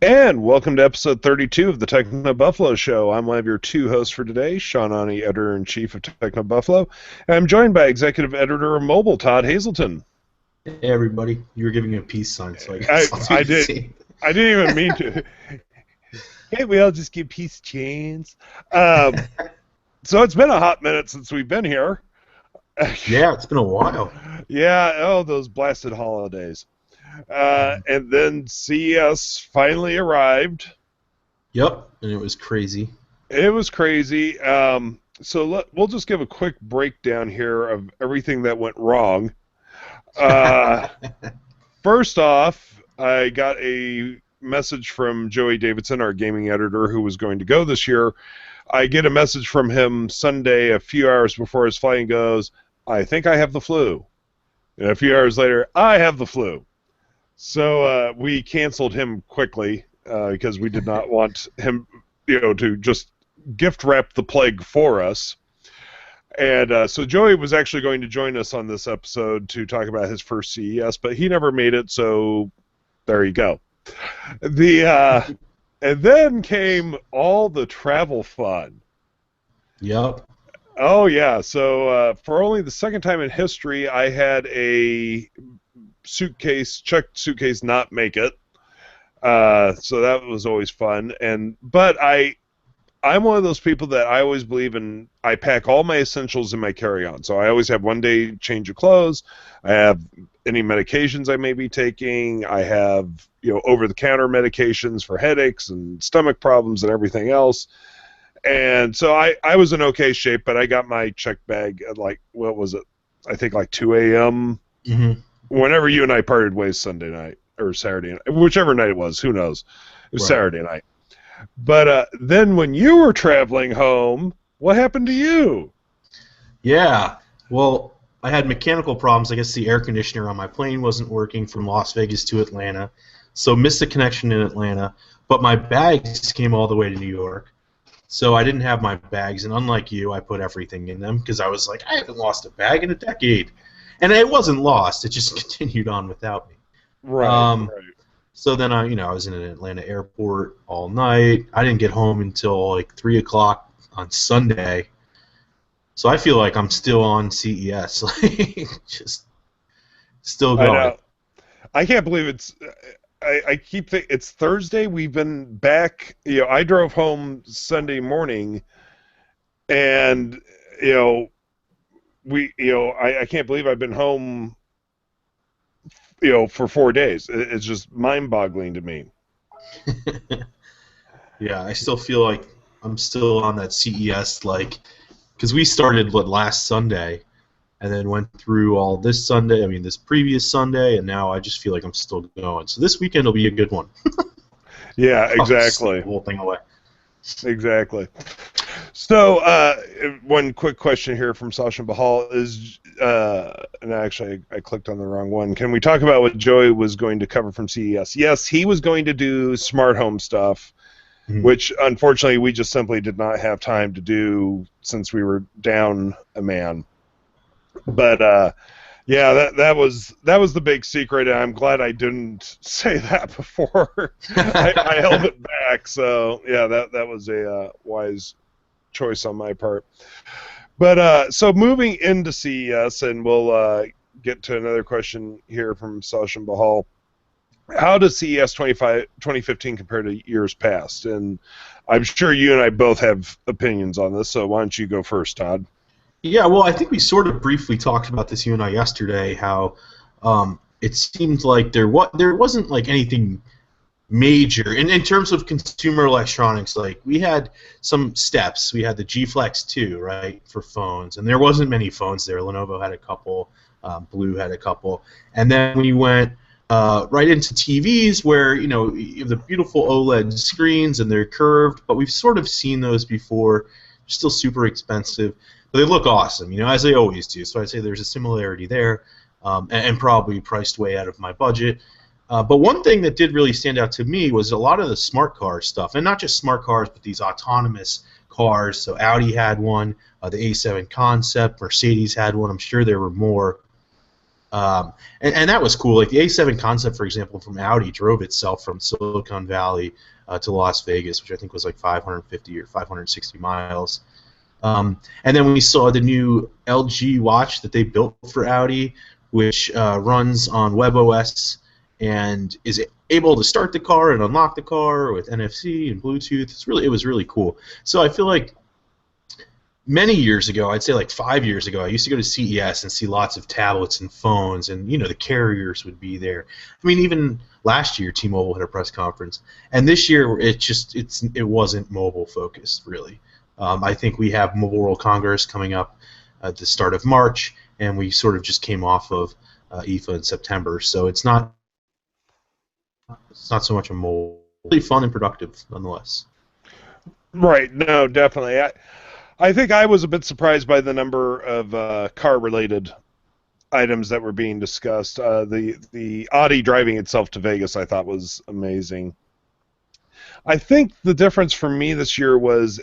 And welcome to episode 32 of the TechnoBuffalo Show. I'm one of your two hosts for today, Sean Ani, editor-in-chief of TechnoBuffalo, and I'm joined by executive editor of Mobile, Todd Hazelton. Hey everybody, you were giving a peace sign, so I I, guess I'll do I the did. same. I didn't even mean to. Can't we all just give peace a chance? Um, so it's been a hot minute since we've been here. Yeah, it's been a while. Yeah, oh, those blasted holidays. And then CES finally arrived. Yep, and it was crazy. It was crazy. So we'll just give a quick breakdown here of everything that went wrong. Uh, First off, I got a message from Joey Davidson, our gaming editor, who was going to go this year. I get a message from him Sunday, a few hours before his flight, and goes, "I think I have the flu." And a few hours later, "I have the flu." So we canceled him quickly because we did not want him, to just gift wrap the plague for us. And so Joey was actually going to join us on this episode to talk about his first CES, but he never made it, so there you go. And then came all the travel fun. Yep. Oh yeah, so for only the second time in history, I had a checked suitcase not make it. So that was always fun. I'm one of those people that I always believe in. I pack all my essentials in my carry-on. So I always have one day change of clothes. I have any medications I may be taking. I have, over-the-counter medications for headaches and stomach problems and everything else. And so I was in okay shape, but I got my check bag at what was it? I think 2 a.m. Mm-hmm. Whenever you and I parted ways Sunday night or Saturday night, whichever night it was, who knows? It was Right. Saturday night. But then when you were traveling home, what happened to you? Yeah. Well, I had mechanical problems. I guess the air conditioner on my plane wasn't working from Las Vegas to Atlanta, so missed the connection in Atlanta. But my bags came all the way to New York, so I didn't have my bags. And unlike you, I put everything in them because I was like, I haven't lost a bag in a decade. And it wasn't lost. It just continued on without me. Right, Um, right. so then I was in an Atlanta airport all night. I didn't get home until like 3 o'clock on Sunday. So I feel like I'm still on CES, like just still I going. know. I can't believe I keep thinking it's Thursday. We've been back. I drove home Sunday morning, and you know, I can't believe I've been home, for 4 days. It's just mind-boggling to me. Yeah, I still feel like I'm still on that CES, like, because we started last Sunday, and then went through all this Sunday. I mean, this previous Sunday, and now I just feel like I'm still going. So this weekend will be a good one. Yeah, I'll just sleep exactly. the whole thing away. Exactly. So, one quick question here from Sasha Bahal is, and actually I clicked on the wrong one. Can we talk about what Joey was going to cover from CES? Yes, he was going to do smart home stuff, Mhm. which unfortunately we just simply did not have time to do since we were down a man. But yeah, that was the big secret, and I'm glad I didn't say that before. I held it back. So yeah, that was a wise choice on my part. But so moving into CES, and we'll get to another question here from Sasha Bahal. How does CES 2015 compare to years past? And I'm sure you and I both have opinions on this, so why don't you go first, Todd? Yeah, well, I think we sort of briefly talked about this, you and I, yesterday, how it seemed like there wasn't like anything major in terms of consumer electronics. Like, we had some steps. We had the G Flex 2, right, for phones, and there wasn't many phones there. Lenovo had a couple, Blue had a couple, and then we went right into TVs where you have the beautiful OLED screens and they're curved, but we've sort of seen those before. They're still super expensive, but they look awesome, as they always do. So I'd say there's a similarity there, and probably priced way out of my budget. But one thing that did really stand out to me was a lot of the smart car stuff, and not just smart cars, but these autonomous cars. So Audi had one, the A7 Concept, Mercedes had one. I'm sure there were more. And that was cool. Like the A7 concept, for example, from Audi drove itself from Silicon Valley to Las Vegas, which I think was like 550 or 560 miles. And then we saw the new LG watch that they built for Audi, which runs on WebOS and is able to start the car and unlock the car with NFC and Bluetooth. It was really cool. So I feel like many years ago, I'd say like 5 years ago, I used to go to CES and see lots of tablets and phones, and the carriers would be there. I mean, even last year, T-Mobile had a press conference, and this year it wasn't mobile focused really. I think we have Mobile World Congress coming up at the start of March, and we sort of just came off of IFA in September, so it's not so much a mobile. Really fun and productive, nonetheless. Right. No, definitely. I think I was a bit surprised by the number of car-related items that were being discussed. The Audi driving itself to Vegas, I thought, was amazing. I think the difference for me this year was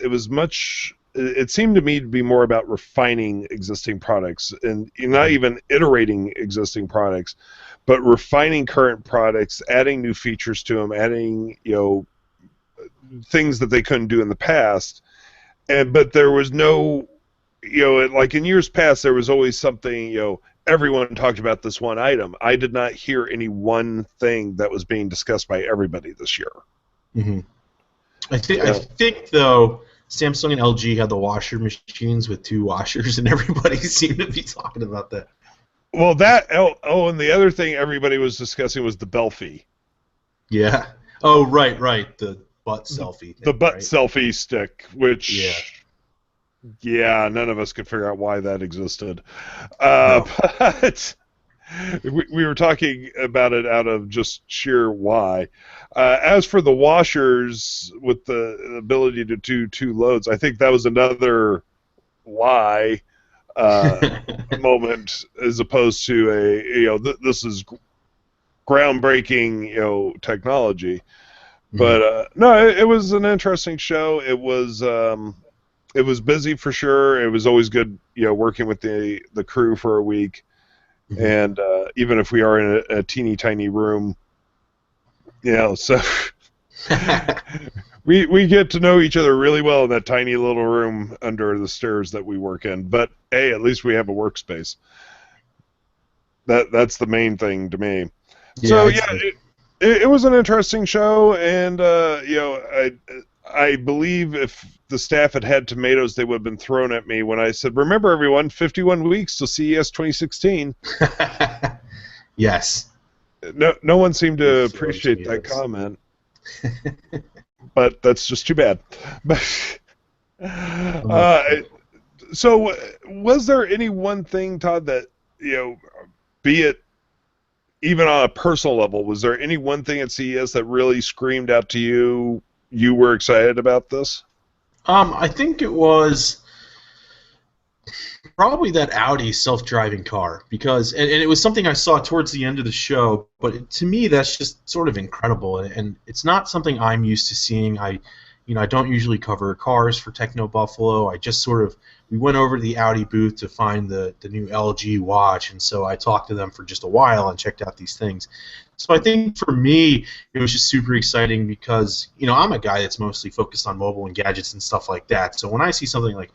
it seemed to me to be more about refining existing products and not even iterating existing products, but refining current products, adding new features to them, adding things that they couldn't do in the past. But there was no, like in years past, there was always something, everyone talked about this one item. I did not hear any one thing that was being discussed by everybody this year. Mm-hmm. I think though, Samsung and LG had the washer machines with 2 washers, and everybody seemed to be talking about that. Well, and the other thing everybody was discussing was the Belfie. Yeah. Oh, right. The butt selfie. The butt selfie stick, which, yeah, none of us could figure out why that existed. No. But we were talking about it out of just sheer why. As for the washers with the ability to do 2 loads, I think that was another why moment, as opposed to this is groundbreaking technology. But no, it was an interesting show. It was busy for sure. It was always good, working with the crew for a week. Mm-hmm. And even if we are in a teeny tiny room, so we get to know each other really well in that tiny little room under the stairs that we work in. But hey, at least we have a workspace. That's the main thing to me. Yeah, so yeah. It was an interesting show, and I believe if the staff had tomatoes, they would have been thrown at me when I said, "Remember, everyone, 51 weeks till CES 2016." Yes. No one seemed to appreciate that comment, but that's just too bad. So, was there any one thing, Todd, that be it even on a personal level, was there any one thing at CES that really screamed out to you? You were excited about this? I think it was probably that Audi self-driving car, because and it was something I saw towards the end of the show, but to me that's just sort of incredible, and it's not something I'm used to seeing. I don't usually cover cars for TechnoBuffalo. I just we went over to the Audi booth to find the new LG watch, and so I talked to them for just a while and checked out these things. So I think for me, it was just super exciting because, I'm a guy that's mostly focused on mobile and gadgets and stuff like that. So when I see something like,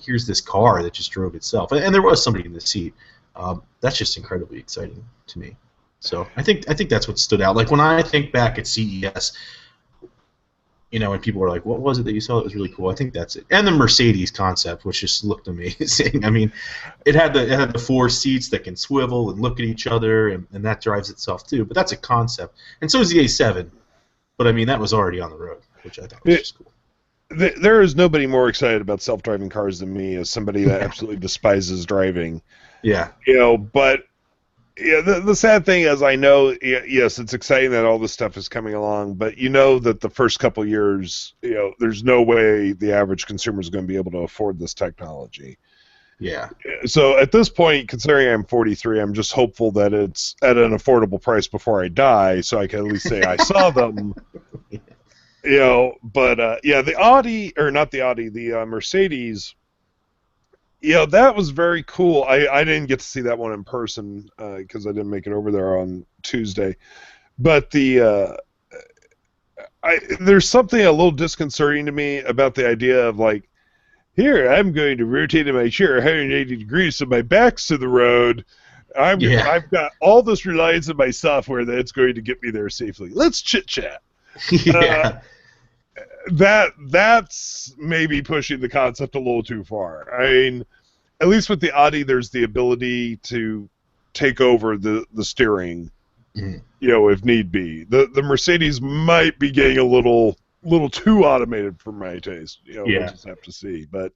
here's this car that just drove itself, and there was somebody in the seat, that's just incredibly exciting to me. So I think that's what stood out. Like when I think back at CES, when people were like, "What was it that you saw that was really cool?" I think that's it. And the Mercedes concept, which just looked amazing. I mean, it had the 4 seats that can swivel and look at each other, and that drives itself too. But that's a concept, and so is the A7. But I mean, that was already on the road, which I thought was just cool. There is nobody more excited about self-driving cars than me, as somebody that absolutely despises driving. Yeah. But. Yeah, the sad thing is, I know, yes, it's exciting that all this stuff is coming along, but that the first couple of years, there's no way the average consumer is going to be able to afford this technology. Yeah. So at this point, considering I'm 43, I'm just hopeful that it's at an affordable price before I die, so I can at least say I saw them. But the Audi, or not the Audi, the Mercedes, that was very cool. I didn't get to see that one in person because I didn't make it over there on Tuesday. But there's something a little disconcerting to me about the idea of like, here, I'm going to rotate in my chair 180 degrees so my back's to the road. I've got all this reliance on my software that it's going to get me there safely. Let's chit-chat. Yeah. That's maybe pushing the concept a little too far. I mean, at least with the Audi, there's the ability to take over the steering, if need be. The Mercedes might be getting a little too automated for my taste. We'll just have to see. But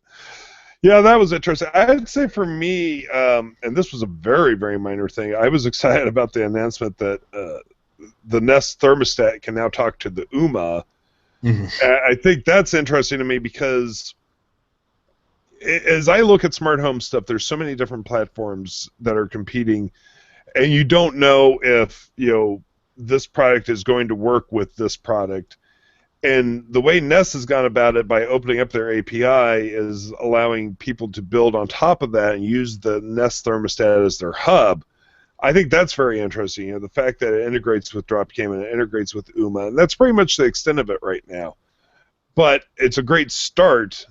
yeah, that was interesting. I'd say for me, and this was a very, very minor thing, I was excited about the announcement that the Nest thermostat can now talk to the UMA. I think that's interesting to me because as I look at smart home stuff, there's so many different platforms that are competing, and you don't know if this product is going to work with this product. And the way Nest has gone about it by opening up their API is allowing people to build on top of that and use the Nest thermostat as their hub. I think that's very interesting. The fact that it integrates with Dropcam and it integrates with UMA, and that's pretty much the extent of it right now. But it's a great start,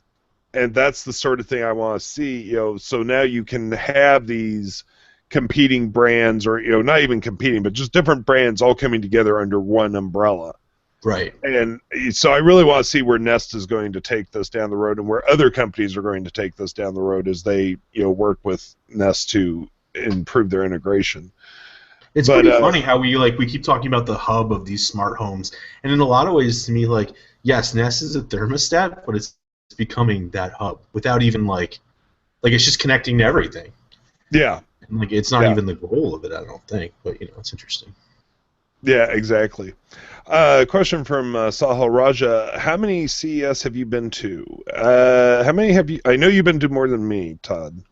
and that's the sort of thing I want to see. So now you can have these competing brands, or not even competing, but just different brands all coming together under one umbrella. Right. And so I really want to see where Nest is going to take this down the road, and where other companies are going to take this down the road as they work with Nest to improve their integration. It's pretty funny how we keep talking about the hub of these smart homes, and in a lot of ways, to me, like, yes, Nest is a thermostat, but it's becoming that hub without even like it's just connecting to everything. Yeah. And, it's not even the goal of it, I don't think, but it's interesting. Yeah, exactly. Question from Sahil Raja: how many CES have you been to? How many have you? I know you've been to more than me, Todd.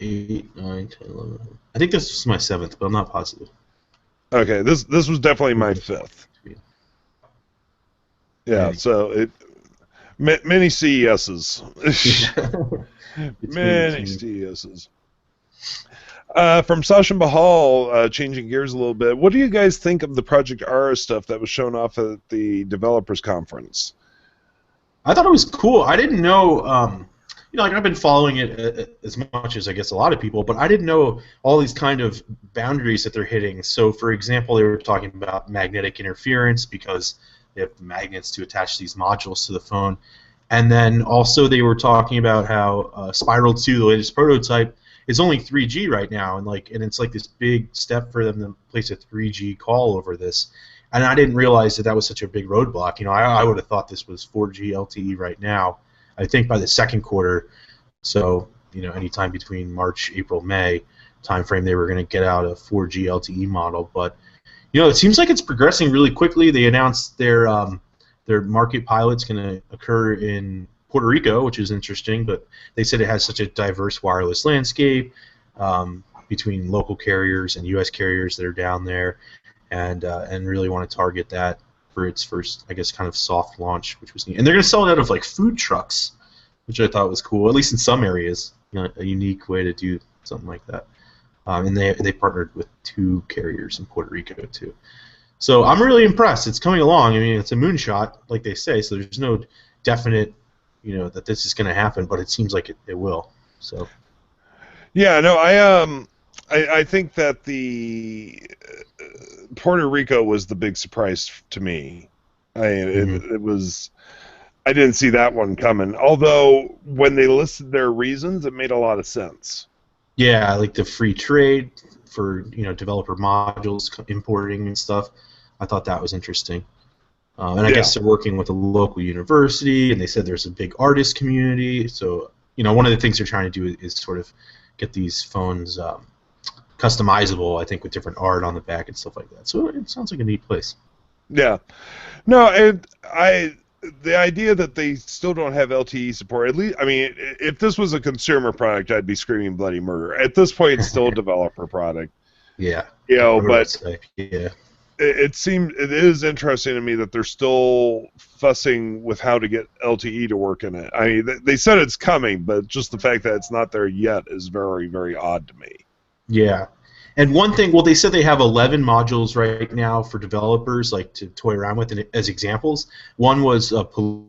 8, 9, 10, 11. I think this was my 7th, but I'm not positive. Okay, this was definitely my 5th. Yeah, so many CESs. Many CESs. From Sasha Bahal, changing gears a little bit, what do you guys think of the Project Ara stuff that was shown off at the developers conference? I thought it was cool. I didn't know, I've been following it as much as I guess a lot of people, but I didn't know all these kind of boundaries that they're hitting. So, for example, they were talking about magnetic interference because they have magnets to attach these modules to the phone. And then also they were talking about how Spiral 2, the latest prototype, is only 3G right now, and it's like this big step for them to place a 3G call over this. And I didn't realize that was such a big roadblock. I would have thought this was 4G LTE right now. I think by the second quarter, so anytime between March, April, May timeframe, they were going to get out a 4G LTE model. But it seems like it's progressing really quickly. They announced their market pilot's going to occur in Puerto Rico, which is interesting, but they said it has such a diverse wireless landscape between local carriers and U.S. carriers that are down there, and really want to target that for its first, I guess, kind of soft launch, which was neat. And they're going to sell it out of food trucks, which I thought was cool, at least in some areas, a unique way to do something like that. And they partnered with 2 carriers in Puerto Rico too. So I'm really impressed. It's coming along. I mean, it's a moonshot, like they say, so there's no definite that this is going to happen, but it seems like it will. So. Yeah, no, I think that the Puerto Rico was the big surprise to me. It was. I didn't see that one coming. Although when they listed their reasons, it made a lot of sense. Yeah, like the free trade for developer modules importing and stuff. I thought that was interesting. And I guess they're working with a local university, and they said there's a big artist community. So, one of the things they're trying to do is sort of get these phones customizable, I think, with different art on the back and stuff like that. So it sounds like a neat place. Yeah. No, the idea that they still don't have LTE support, at least, I mean, if this was a consumer product, I'd be screaming bloody murder. At this point, it's still a developer product. Yeah. But... yeah. it is interesting to me that they're still fussing with how to get LTE to work in it. I mean, they said it's coming, but just the fact that it's not there yet is very, very odd to me. Yeah. And one thing, well, they said they have 11 modules right now for developers, like to toy around with as examples. One was pollution.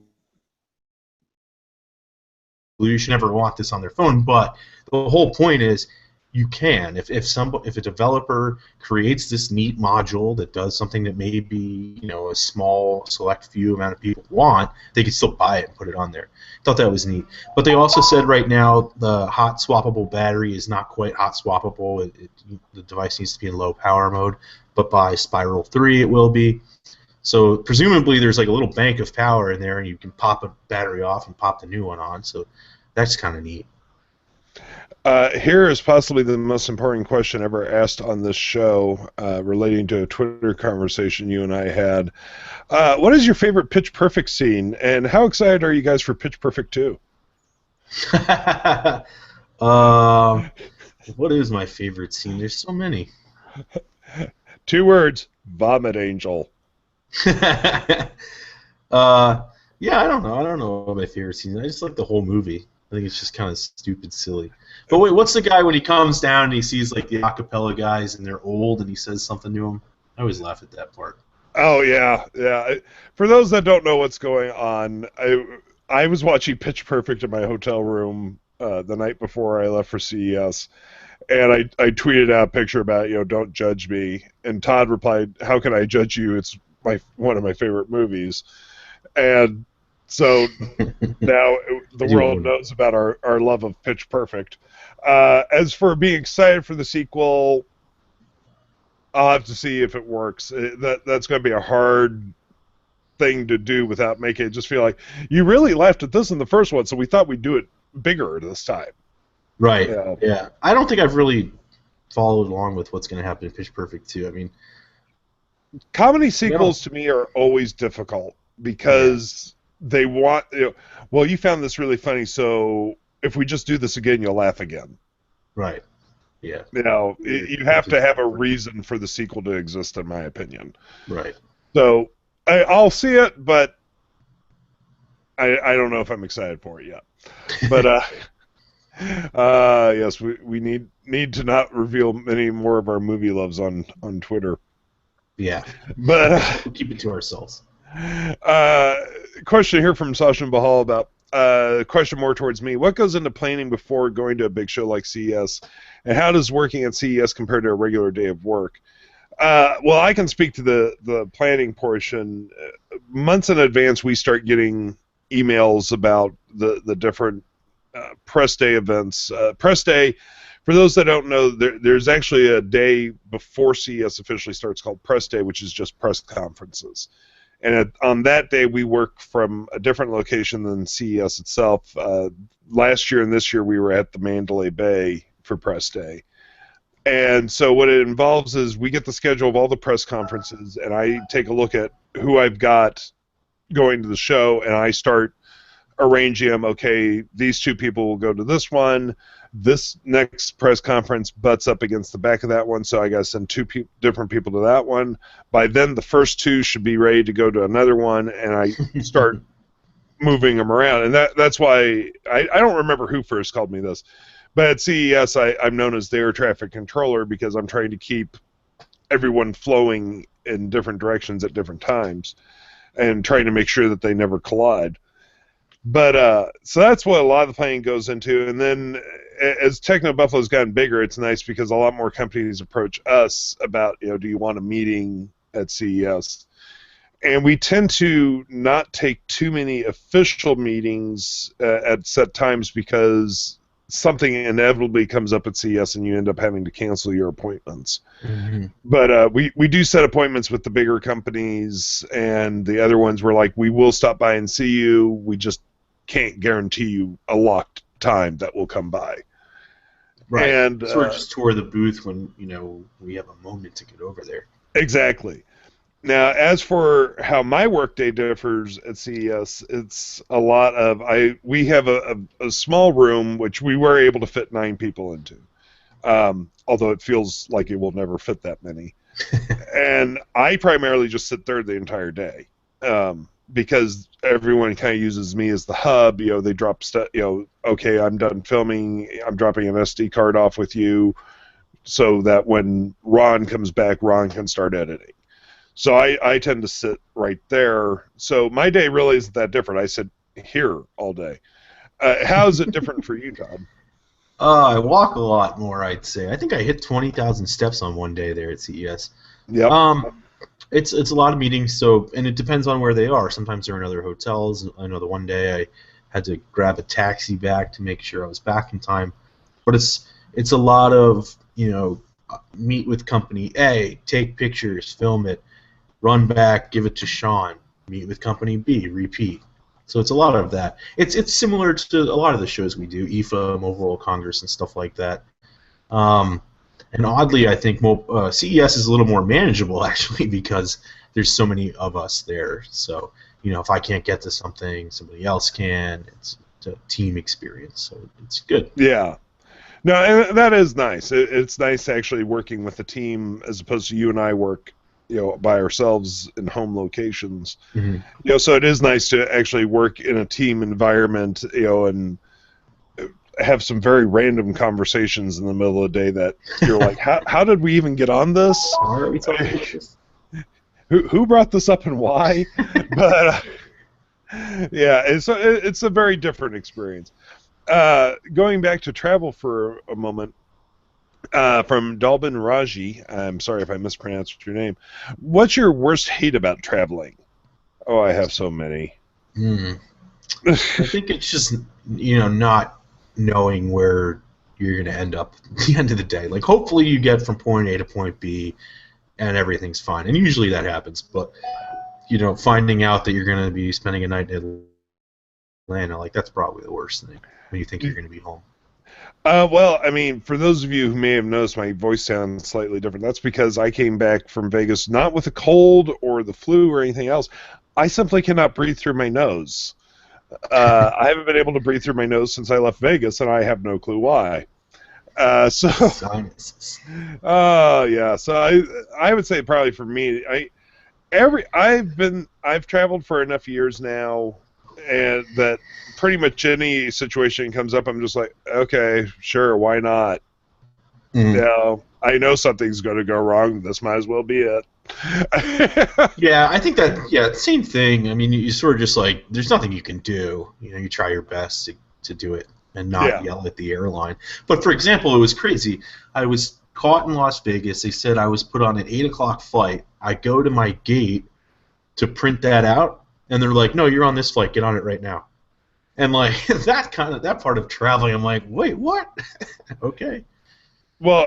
You should never want this on their phone, but the whole point is you can. If a developer creates this neat module that does something that maybe a small select few amount of people want, they can still buy it and put it on there. Thought that was neat. But they also said right now the hot swappable battery is not quite hot swappable. The device needs to be in low power mode, but by Spiral 3 it will be. So presumably there's like a little bank of power in there, and you can pop a battery off and pop the new one on. So that's kind of neat. Here is possibly the most important question ever asked on this show, relating to a Twitter conversation you and I had. What is your favorite Pitch Perfect scene, and how excited are you guys for Pitch Perfect 2? What is my favorite scene? There's so many. 2 words: Vomit Angel. Yeah, I don't know. I don't know what my favorite scene is. I just like the whole movie. I think it's just kind of stupid, silly. But wait, what's the guy when he comes down and he sees like the acapella guys and they're old and he says something to them? I always laugh at that part. Oh yeah. For those that don't know what's going on, I was watching Pitch Perfect in my hotel room the night before I left for CES, and I tweeted out a picture about don't judge me, and Todd replied, "How can I judge you? It's one of my favorite movies," and so now the world knows about our love of Pitch Perfect. As for being excited for the sequel, I'll have to see if it works. That's going to be a hard thing to do without making it just feel like you really laughed at this in the first one, so we thought we'd do it bigger this time. Right. Yeah. I don't think I've really followed along with what's going to happen in Pitch Perfect 2. I mean, comedy sequels to me are always difficult because they want, well, you found this really funny, so if we just do this again, you'll laugh again. Right. Yeah. You have to have a reason for the sequel to exist, in my opinion. Right. So I'll see it, but I don't know if I'm excited for it yet. But yes, we need to not reveal any more of our movie loves on Twitter. Yeah. But we'll keep it to ourselves. Question here from Sasha Bahal about question more towards me. What goes into planning before going to a big show like CES, and how does working at CES compare to a regular day of work? Well, I can speak to the planning portion. Months in advance, we start getting emails about the different press day events. Press day, for those that don't know, there's actually a day before CES officially starts called Press Day, which is just press conferences. And on that day, we work from a different location than CES itself. Last year and this year, we were at the Mandalay Bay for Press Day. And so what it involves is we get the schedule of all the press conferences, and I take a look at who I've got going to the show, and I start arranging them. Okay, these 2 people will go to this one. This next press conference butts up against the back of that one, so I got to send 2 different people to that one. By then, the first 2 should be ready to go to another one, and I start moving them around. And that's why I don't remember who first called me this, but at CES, I'm known as the air traffic controller because I'm trying to keep everyone flowing in different directions at different times and trying to make sure that they never collide. But so that's what a lot of the planning goes into. And then as TechnoBuffalo's gotten bigger, it's nice because a lot more companies approach us about, do you want a meeting at CES? And we tend to not take too many official meetings at set times because something inevitably comes up at CES and you end up having to cancel your appointments. Mm-hmm. But we do set appointments with the bigger companies, and the other ones we're like, we will stop by and see you. We just can't guarantee you a locked time that will come by. Right. And sort of just tour the booth when we have a moment to get over there. Exactly. Now, as for how my workday differs at CES, it's a lot of we have a small room which we were able to fit 9 people into, although it feels like it will never fit that many. And I primarily just sit there the entire day, because everyone kind of uses me as the hub. They drop stuff. Okay, I'm done filming. I'm dropping an SD card off with you, so that when Ron comes back, Ron can start editing. So I tend to sit right there. So my day really isn't that different. I sit here all day. How is it different for you, Todd? I walk a lot more, I'd say. I think I hit 20,000 steps on one day there at CES. Yep. It's a lot of meetings, and it depends on where they are. Sometimes they're in other hotels. I know the one day I had to grab a taxi back to make sure I was back in time. But it's a lot of, meet with company A, take pictures, film it, run back, give it to Sean, meet with company B, repeat. So it's a lot of that. It's similar to a lot of the shows we do, IFA, Mobile World Congress, and stuff like that. And oddly, I think CES is a little more manageable, actually, because there's so many of us there. So, if I can't get to something, somebody else can. It's a team experience, so it's good. Yeah. No, and that is nice. It's nice actually working with a team as opposed to you and I work, by ourselves in home locations. Mm-hmm. So it is nice to actually work in a team environment, and have some very random conversations in the middle of the day that you're like, how did we even get on this? Why are we talking about this? Who brought this up and why? But yeah, it's a very different experience. Going back to travel for a moment, from Dalbin Raji, I'm sorry if I mispronounced your name. What's your worst hate about traveling? Oh, I have so many. I think it's just not knowing where you're going to end up at the end of the day. Like, hopefully you get from point A to point B and everything's fine. And usually that happens. But, finding out that you're going to be spending a night in Atlanta, like, that's probably the worst thing when you think you're going to be home. Well, I mean, for those of you who may have noticed my voice sounds slightly different, that's because I came back from Vegas not with a cold or the flu or anything else. I simply cannot breathe through my nose. I haven't been able to breathe through my nose since I left Vegas, and I have no clue why. Sinuses. Yeah. So I would say probably for me, I've traveled for enough years now, and that pretty much any situation comes up, I'm just like, okay, sure, why not? I know something's going to go wrong. This might as well be it. Yeah, I think that, same thing. I mean, you sort of just like, there's nothing you can do. You try your best to do it and not yell at the airline. But for example, it was crazy. I was caught in Las Vegas. They said I was put on an 8 o'clock flight. I go to my gate to print that out, and they're like, no, you're on this flight. Get on it right now. And like that part of traveling, I'm like, wait, what? Okay. Well,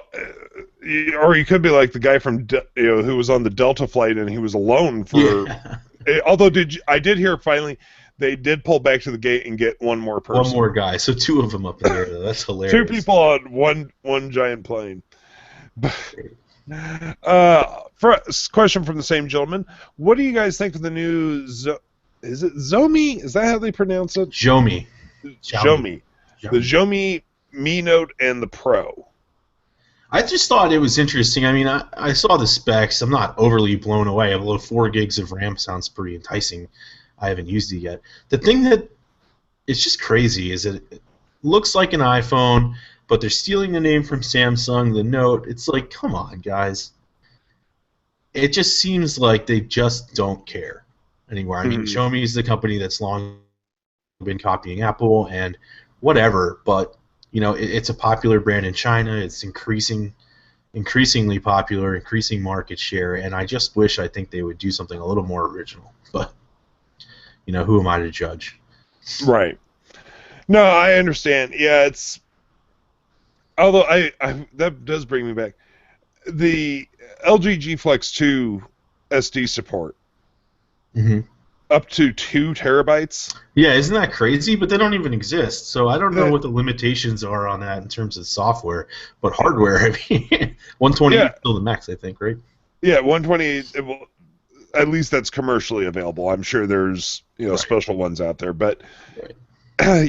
or you could be like the guy from who was on the Delta flight and he was alone for. Yeah. Although I did hear finally they did pull back to the gate and get one more person. One more guy, so two of them up in there. That's hilarious. Two people on one giant plane. Question from the same gentleman: what do you guys think of the new? Is it Xiaomi? Is that how they pronounce it? Xiaomi. The Xiaomi Mi Note and the Pro. I just thought it was interesting. I mean, I saw the specs. I'm not overly blown away. Although 4 gigs of RAM sounds pretty enticing. I haven't used it yet. The thing that is just crazy is that it looks like an iPhone, but they're stealing the name from Samsung, the Note. It's like, come on, guys. It just seems like they just don't care anymore. I mean, Xiaomi is the company that's long been copying Apple and whatever, but it's a popular brand in China. It's increasingly popular, increasing market share, and I think they would do something a little more original. But who am I to judge? Right. No, I understand. Yeah, it's. Although that does bring me back. The LG G Flex 2 SD support. Mm-hmm. Up to 2 terabytes. Yeah, isn't that crazy? But they don't even exist, so I don't know what the limitations are on that in terms of software. But hardware, I mean, 128 is still the max, I think, right? Yeah, 128. At least that's commercially available. I'm sure there's special ones out there, but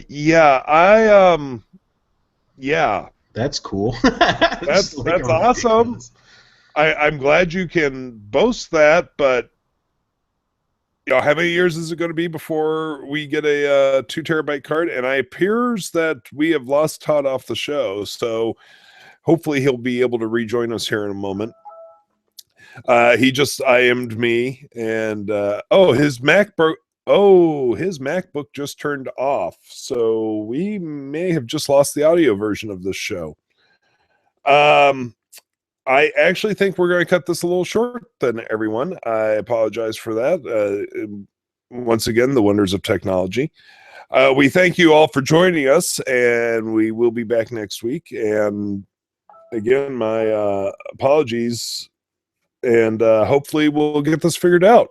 yeah. That's cool. That's awesome. I'm glad you can boast that, but how many years is it going to be before we get a 2 terabyte card? And it appears that we have lost Todd off the show, so hopefully he'll be able to rejoin us here in a moment. He just IM'd me, and his MacBook. Oh, his MacBook just turned off, so we may have just lost the audio version of this show. I actually think we're going to cut this a little short then, everyone. I apologize for that. Once again, the wonders of technology. We thank you all for joining us, and we will be back next week. And again, my apologies, and hopefully we'll get this figured out.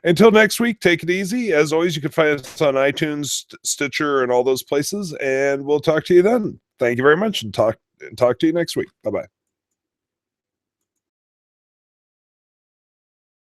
Until next week, take it easy. As always, you can find us on iTunes, Stitcher, and all those places, and we'll talk to you then. Thank you very much, and talk to you next week. Bye-bye.